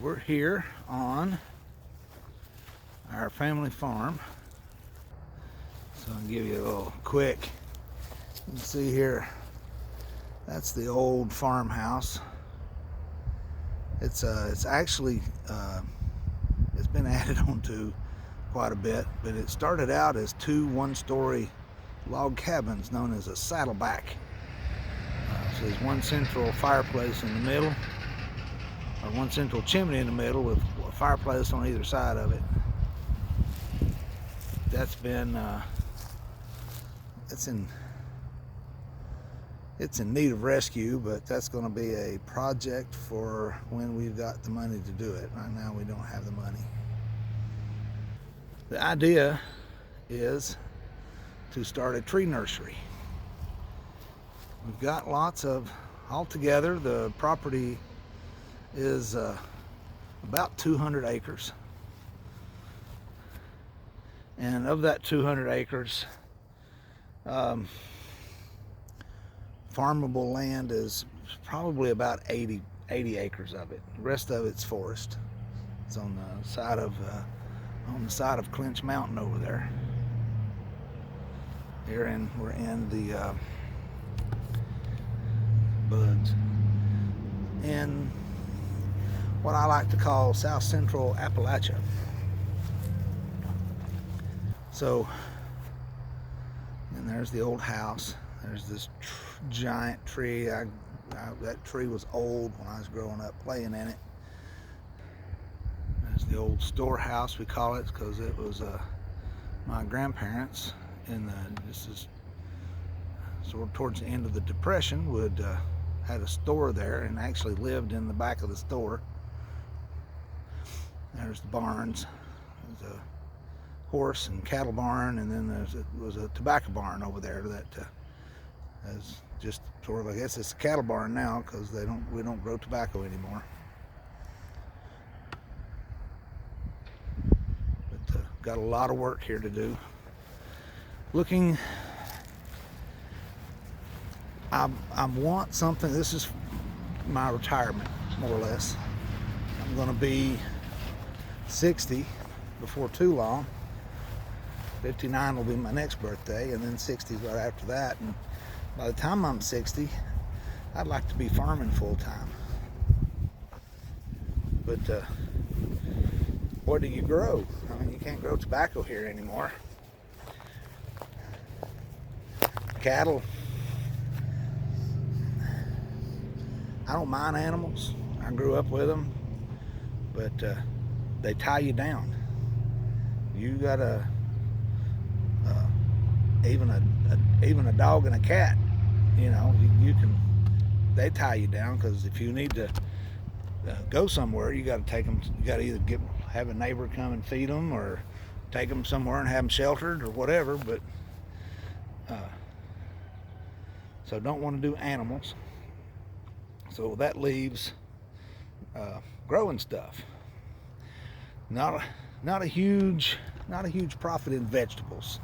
We're here on our family farm. So I'll give you a little quick. You can see here, that's the old farmhouse. It's actually it's been added onto quite a bit, but it started out as two one-story log cabins known as a saddleback. So there's one central fireplace in the middle, or one central chimney in the middle with a fireplace on either side of it. That's been it's in need of rescue, but that's going to be a project for when we've got the money to do it. Right now we don't have the money. The idea is to start a tree nursery. We've got lots of, altogether the property is about 200 acres. And of that 200 acres, farmable land is probably about 80 acres of it. The rest of it's forest. It's on the side of Clinch Mountain over there. We're in the buds in what I like to call South Central Appalachia. So, and there's the old house. There's this giant tree. That tree was old when I was growing up playing in it. There's the old storehouse, we call it, because it was my grandparents this is sort of towards the end of the Depression had a store there and actually lived in the back of the store. There's the barns. There's a horse and cattle barn, and then there was a tobacco barn over there that is just sort of, I guess it's a cattle barn now because we don't grow tobacco anymore. But got a lot of work here to do. I want something. This is my retirement, more or less. I'm going to be 60 before too long. 59 will be my next birthday, and then 60 is right after that. And by the time I'm 60, I'd like to be farming full time. But what do you grow? I mean, you can't grow tobacco here anymore. Cattle. I don't mind animals. I grew up with them, but they tie you down. You gotta even a dog and a cat. You know, they tie you down, because if you need to go somewhere, you got to take them. You got to either have a neighbor come and feed them, or take them somewhere and have them sheltered or whatever. But so don't want to do animals. So that leaves growing stuff. Not a huge profit in vegetables.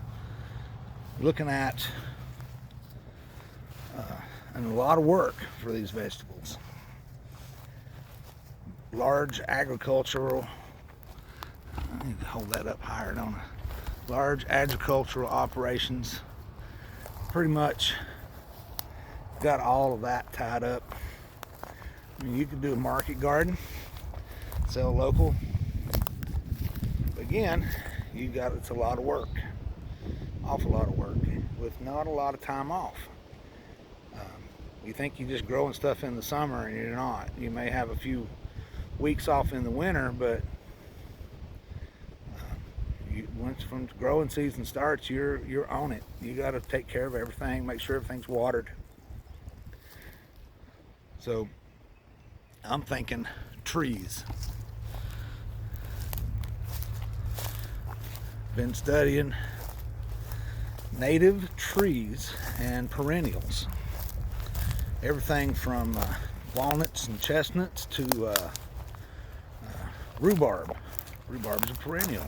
Looking at and a lot of work for these vegetables. Large agricultural, I need to hold that up higher, don't I? Large agricultural operations pretty much got all of that tied up. I mean, you could do a market garden, sell local. But again, it's a lot of work, awful lot of work, with not a lot of time off. You think you're just growing stuff in the summer, and you're not. You may have a few weeks off in the winter, but once from growing season starts, you're on it. You got to take care of everything, make sure everything's watered. So I'm thinking trees. Been studying native trees and perennials. Everything from walnuts and chestnuts to rhubarb. Rhubarb is a perennial.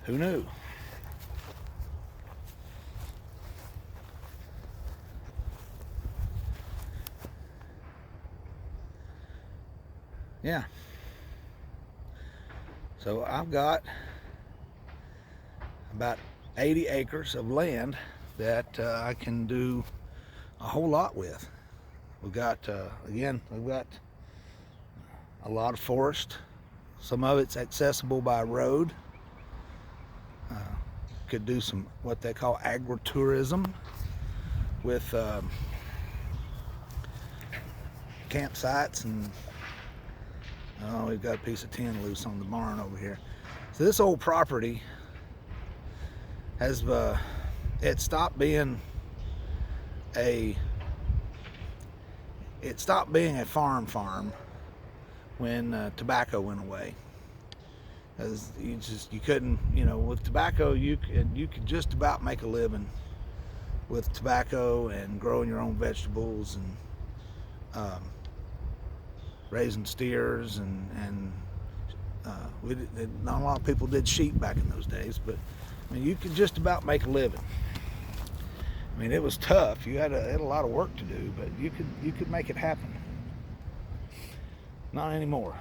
Who knew? yeah. So I've got about 80 acres of land that I can do a whole lot with. We've got, again, we've got a lot of forest. Some of it's accessible by road. Could do some what they call agritourism with campsites, and oh, we've got a piece of tin loose on the barn over here. So this old property has it stopped being a farm when tobacco went away. As you couldn't, with tobacco you could just about make a living with tobacco and growing your own vegetables and raising steers and not a lot of people did sheep back in those days, but I mean you could just about make a living. I mean it was tough. You had a lot of work to do, but you could make it happen. Not anymore.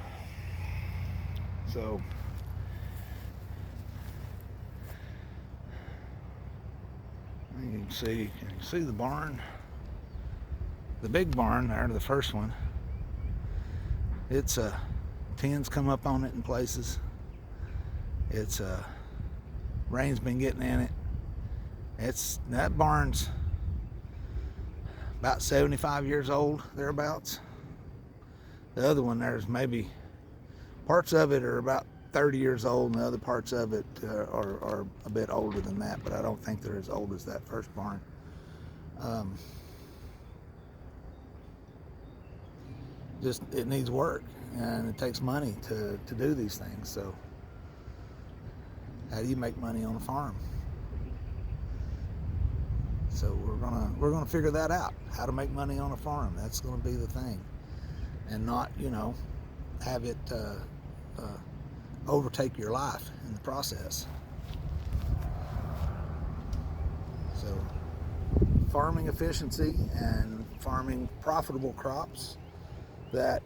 So you can see the barn, the big barn there, the first one. It's tins come up on it in places. It's rain's been getting in it. That barn's about 75 years old, thereabouts. The other one, there's maybe parts of it are about 30 years old, and the other parts of it are a bit older than that, but I don't think they're as old as that first barn. Just it needs work, and it takes money to do these things. So how do you make money on a farm? So we're gonna figure that out, how to make money on a farm. That's gonna be the thing, and not have it overtake your life in the process. So farming efficiency and farming profitable crops that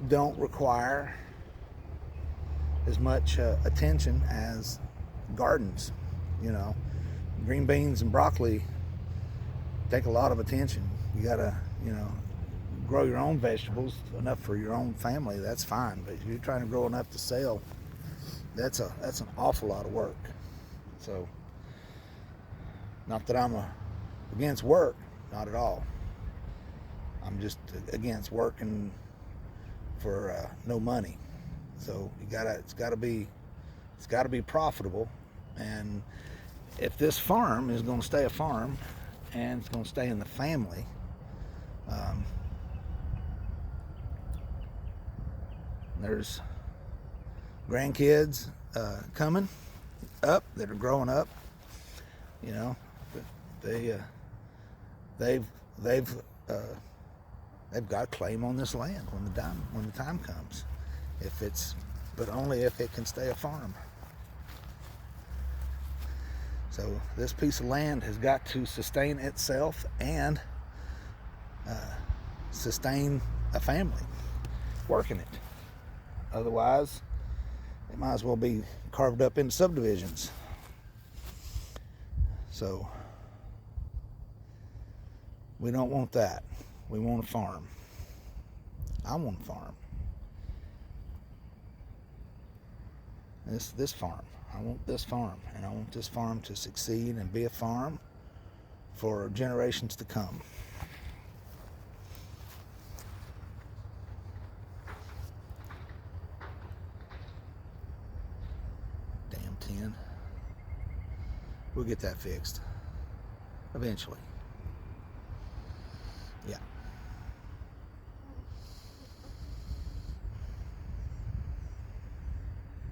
don't require as much attention as gardens. Green beans and broccoli take a lot of attention. You gotta grow your own vegetables enough for your own family, that's fine, but if you're trying to grow enough to sell, that's an awful lot of work. So not that I'm against work, not at all. I'm just against working for no money. So it's got to be profitable. And if this farm is going to stay a farm and it's going to stay in the family, there's grandkids coming up that are growing up. They've got a claim on this land when the time comes. But only if it can stay a farm. So this piece of land has got to sustain itself and sustain a family working it. Otherwise, it might as well be carved up into subdivisions. So we don't want that. We want a farm. I want a farm. This farm. I want this farm, and I want this farm to succeed and be a farm for generations to come. Damn tin. We'll get that fixed eventually. Yeah.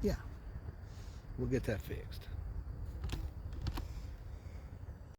Yeah. We'll get that fixed.